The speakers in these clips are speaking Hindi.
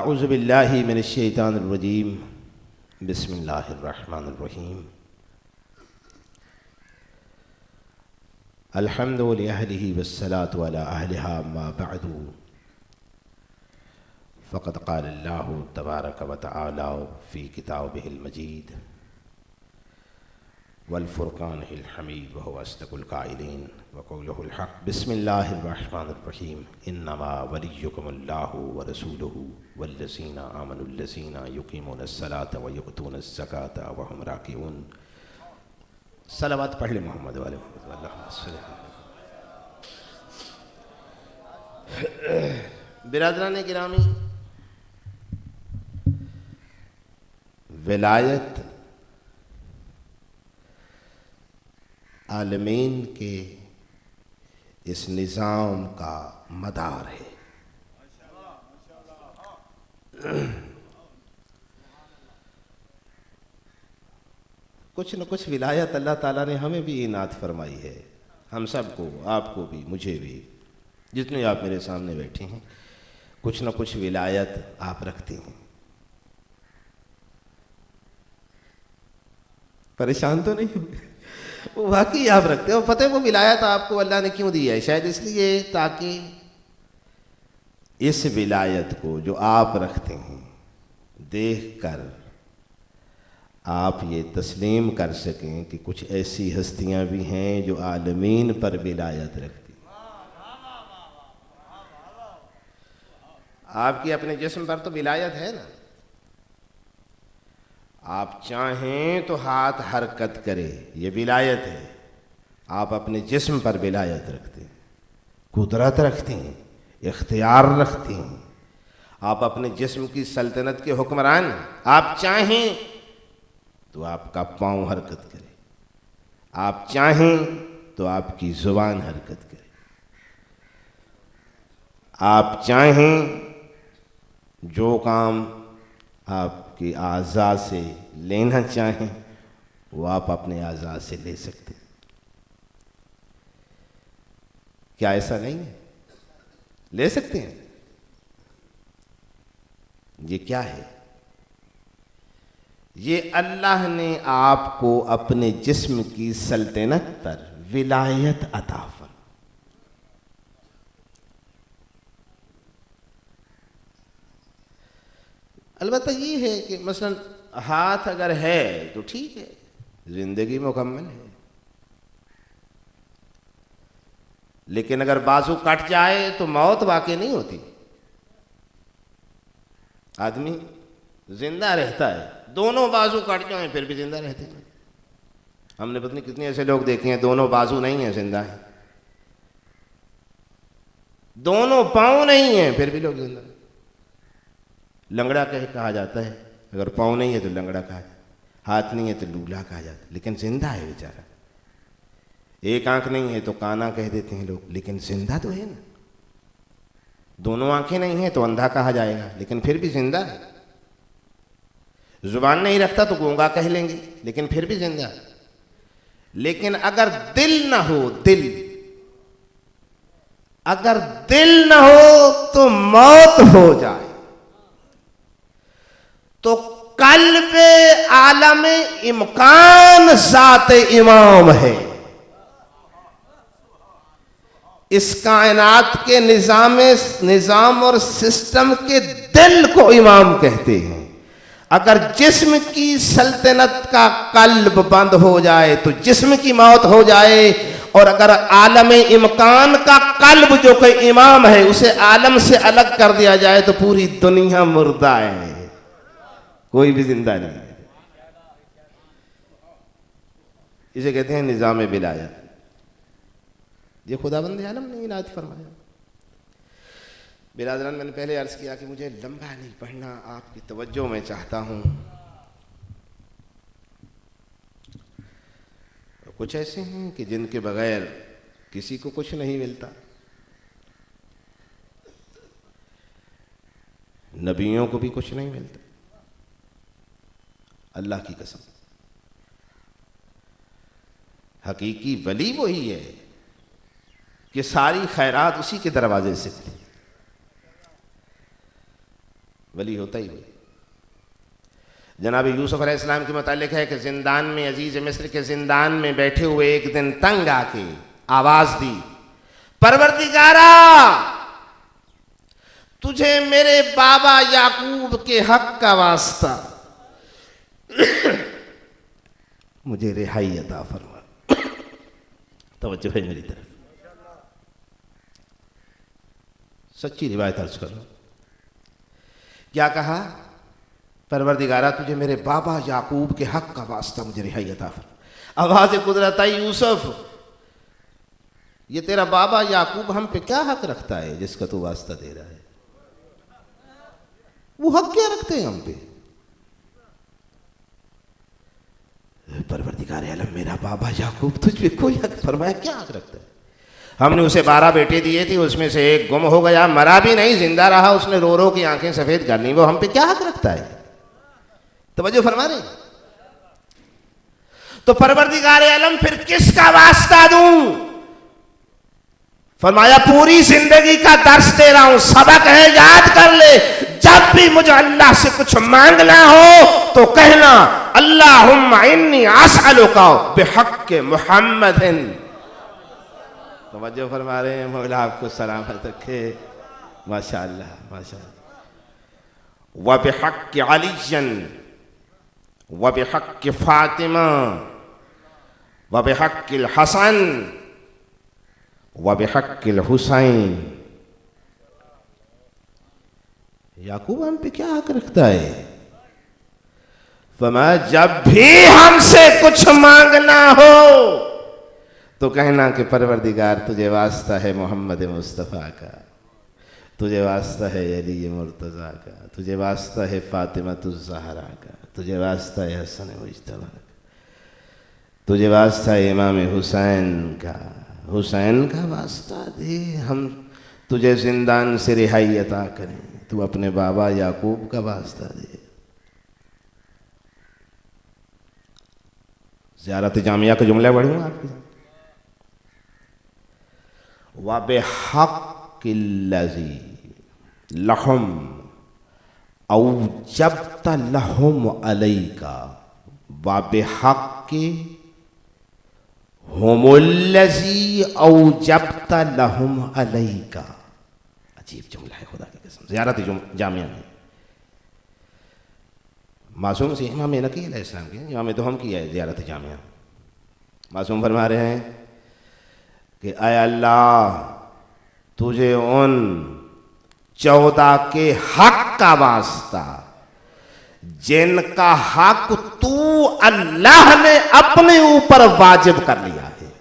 औज़ुबिल्लाहि मिनश्शैतानिर्रजीम बिस्मिल्लाहिर्रहमानिर्रहीम अल्हम्दु लिअहलिहि वस्सलातु अला अहलिहा अम्मा बअदु फ़क़द क़ालल्लाहु तबारक व तआला फ़ी किताबिहिल मजीद वल फ़ुरक़ानिहिल हमीद व हुवा अस्दक़ुल क़ाइलीन व क़ौलुहुल हक़्क़ बिस्मिल्लाहिर्रहमानिर्रहीम इन्नमा वलिय्युकुमुल्लाहु व रसूलुहु वल्लज़ीना आमनुल्लज़ीना युक़ीमूनस्सलाता व युअतूनज़ ज़काता व हुम राकिऊन। सलावत पढ़ ले मोहम्मद वाले मोहम्मद अल्लाहुम्मा सल्लि अलैहि। बिरादरान गिरामी, विलायत आलमीन के इस निज़ाम का मदार है। कुछ न कुछ विलायत अल्लाह ताला ने हमें भी इनात फरमाई है, हम सबको, आपको भी, मुझे भी, जितने आप मेरे सामने बैठे हैं, कुछ न कुछ विलायत आप रखते हैं। परेशान तो नहीं हुए? वो वाकई आप रखते हो। पता है वो विलायत आपको अल्लाह ने क्यों दी है? शायद इसलिए ताकि इस विलायत को जो आप रखते हैं देखकर आप ये तस्लीम कर सकें कि कुछ ऐसी हस्तियां भी हैं जो आलमीन पर विलायत रखती हैं। आपकी अपने जिस्म पर तो विलायत है ना। आप चाहें तो हाथ हरकत करे, ये विलायत है। आप अपने जिस्म पर विलायत रखते हैं, कुदरत रखते हैं, इख्तियार रखते हैं। आप अपने जिस्म की सल्तनत के हुक्मरान। आप चाहें तो आपका पाँव हरकत करे, आप चाहें तो आपकी ज़ुबान हरकत करे, आप चाहें जो काम आपके आज़ा से लेना चाहें वो आप अपने आज़ा से ले सकते हैं। क्या ऐसा नहीं है? ले सकते हैं। ये क्या है? ये अल्लाह ने आपको अपने जिस्म की सल्तनत पर विलायत अता फरमाई। अलबत्ता ये है कि मसलन हाथ अगर है तो ठीक है, जिंदगी मुकम्मल है। लेकिन अगर बाजू कट जाए तो मौत वाकई नहीं होती। आदमी जिंदा रहता है, दोनों बाजू कट जाए फिर भी जिंदा रहते हैं। हमने पता नहीं कितने ऐसे लोग देखे हैं दोनों बाजू नहीं है, जिंदा है। दोनों पांव नहीं है फिर भी लोग जिंदा है। लंगड़ा कहा जाता है, अगर पाँव नहीं है तो लंगड़ा कहा जाता है, हाथ नहीं है तो लूला कहा जाता है, लेकिन जिंदा है बेचारा। एक आंख नहीं है तो काना कह देते हैं लोग, लेकिन जिंदा तो है ना। दोनों आंखें नहीं है तो अंधा कहा जाएगा, लेकिन फिर भी जिंदा है। जुबान नहीं रखता तो गूंगा कह लेंगे, लेकिन फिर भी जिंदा है। लेकिन अगर दिल ना हो, अगर दिल ना हो तो मौत हो जाए तो कल्बे आलम इम्कान ज़ात इमाम है। इस कायनात के निज़ाम और सिस्टम के दिल को इमाम कहते हैं। अगर जिस्म की सल्तनत का कल्ब बंद हो जाए तो जिस्म की मौत हो जाए, और अगर आलम इम्कान का कल्ब जो कोई इमाम है उसे आलम से अलग कर दिया जाए तो पूरी दुनिया मुर्दा है, कोई भी जिंदा नहीं है। इसे कहते हैं निज़ाम विलायत। ये खुदाबंद आलम ने इनायत फरमाया। बिरादरान, मैंने पहले अर्ज़ किया कि मुझे लंबा नहीं पढ़ना, आपकी तवज्जो मैं चाहता हूँ। कुछ ऐसे हैं कि जिनके बगैर किसी को कुछ नहीं मिलता। नबियों को भी कुछ नहीं मिलता, अल्लाह की कसम। हकीकी वली वही है कि सारी खैरात उसी के दरवाजे से खुली। वली होता ही वही। जनाब यूसुफ अलैहिस्सलाम के मुतालिक है कि जिंदान में, अजीज मिस्र के जिंदान में बैठे हुए एक दिन तंग आके आवाज दी, परवरदिगारा तुझे मेरे बाबा याकूब के हक का वास्ता मुझे रिहाई अता फरमा। तवज्जो है मेरी तरफ, सच्ची रिवायत अर्ज कर लो। क्या कहा? परवरदिगारा तुझे मेरे बाबा याकूब के हक का वास्ता मुझे रिहाई अता फरमा। आवाज कुदरत आई, यूसुफ ये तेरा बाबा याकूब हम पे क्या हक रखता है जिसका तू वास्ता दे रहा है? वो हक क्या रखते हैं हम पे? परवरदिगार आलम मेरा बाबा याकूब तुझ पे कोई हक, फरमाया क्या हक रखता है? हमने उसे 12 बेटे दिए थे, उसमें से एक गुम हो गया, मरा भी नहीं, जिंदा रहा, उसने रो रो की आंखें सफेद कर ली, वो हम पे क्या हक रखता है? तवज्जो फरमा रहे? तो परवरदिगार आलम फिर किसका वास्ता दूं? फरमाया पूरी जिंदगी का दर्स दे रहा हूं, सबक है, याद कर ले। जब भी मुझे अल्लाह से कुछ मांगना हो तो कहना अल्लाहुम्मा इन्नी असअलुका बिहक्के मुहम्मदिन। तवज्जो फरमा रहे हैं, मौला आपको सलामत रखे। माशाअल्लाह माशाअल्लाह। व बिहक्के अलीयन व बिहक्के फातिमा व बिहक्किल हसन व बिहक्किल हुसैन। याकूब हम पे क्या हक रखता है? फरमाया जब भी हमसे कुछ मांगना हो तो कहना कि परवरदिगार तुझे वास्ता है मोहम्मद मुस्तफ़ा का, तुझे वास्ता है अली मुर्तज़ा का, तुझे वास्ता है फातिमतुज़ ज़हरा का, तुझे वास्ता है हसन मुज्तबा का, तुझे वास्ता है इमाम हुसैन का। हुसैन का वास्ता दे, हम तुझे जिंदान से रिहाई अता करें, तू अपने बाबा याकूब का वास्ता दे। ज़ियारत जामिया का जुमला पढ़ूंगा आपके साथ। व बिहक्किल्लज़ी लहुम औजबत लहुम अलैका व बिहक्कि हुमुल्लज़ी औजबत लहुम अलैका। अजीब जुमला है खुदा की कसम। ज़ियारत जामिया में मासूम से इमाम नकी अलैहिस्सलाम के इमाम दोहम की है ज़ियारत जामिया। मासूम फरमा रहे हैं कि आय अल्लाह तुझे उन 14 के हक का वास्ता जिनका हक तू अल्लाह ने अपने ऊपर वाजिब कर लिया है।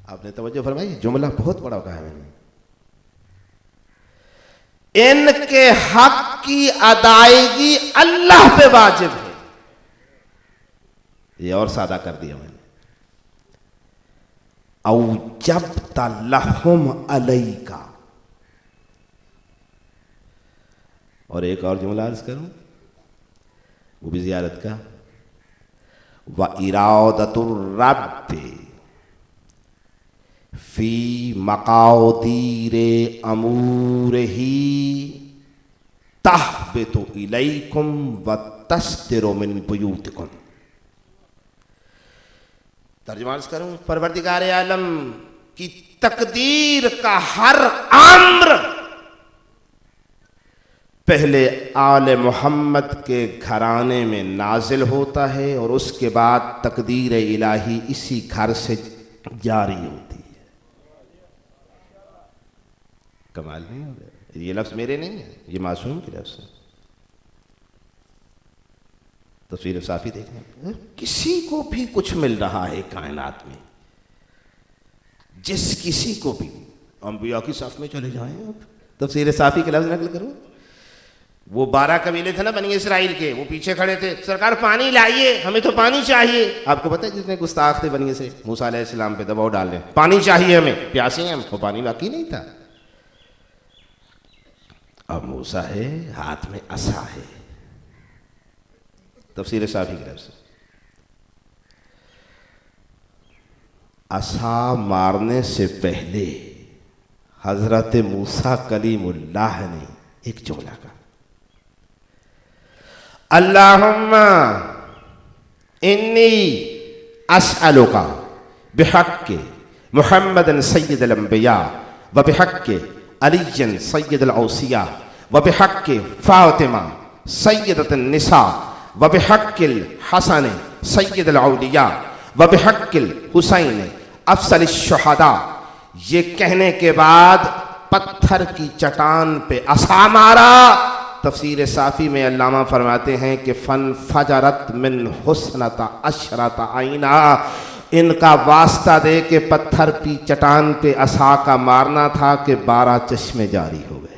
आपने तवज्जो फरमाई, जुमला बहुत बड़ा कहा है मैंने। इनके हक की अदायगी अल्लाह पे वाजिब है, ये और सादा कर दिया मैंने। औजबत लहुम अलैका। और एक और जुमला अर्ज करूं, वो भी ज़ियारत का। व इरादतुर रब्बि फी मकादीरे अमूरिही तहबितु इलैकुम व तस्तिरु मिन बुयूतिकुम। तर्जुमा अर्ज करूं, परवरदिगार आलम की तकदीर का हर अम्र पहले आले मोहम्मद के घराने में नाजिल होता है और उसके बाद तकदीर इलाही इसी घर से जारी होती है। कमाल नहीं हो गया? ये लफ्ज़ मेरे नहीं है, ये मासूम के लफ्ज़ है। तस्वीर साफ़ी देखें, किसी को भी कुछ मिल रहा है कायनात में, जिस किसी को भी, अंबिया की साफ में चले जाएं। अब तफसीर साफ़ी के लफ्ज़ नकल करूं, वो 12 कबीले थे ना बनी इसराइल के, वो पीछे खड़े थे, सरकार पानी लाइए, हमें तो पानी चाहिए। आपको पता है जितने गुस्ताख थे बनी से मूसा अलैहिस्सलाम पे दबाव डाल दें, पानी चाहिए हमें, प्यासे हैं हम, वो पानी बाकी नहीं था। अब मूसा है, हाथ में असा है। तफसीर साफ़ी की लफ्ज़, असा मारने से पहले हजरत मूसा कलीमुल्लाह ने एक जुमला कहा, अल्लाहुम्मा इन्नी अस्अलुका बिहक्के मुहम्मदन सय्यदुल अंबिया व बिहक्के अलीयन सय्यदुल औसिया व बिहक्के फातिमा सय्यदतुन निसा व बिहक्किल हसन सय्यदुल औलिया व बिहक्किल हुसैन अफसलिश शुहदा। ये कहने के बाद पत्थर की चट्टान पे असा मारा। तफसीर साफ़ी में अल्लामा फरमाते हैं कि फन फजरत मिन हुस्नता अशरता आईना, इनका वास्ता दे के पत्थर की चट्टान पे असा का मारना था कि 12 चश्मे जारी हो गए।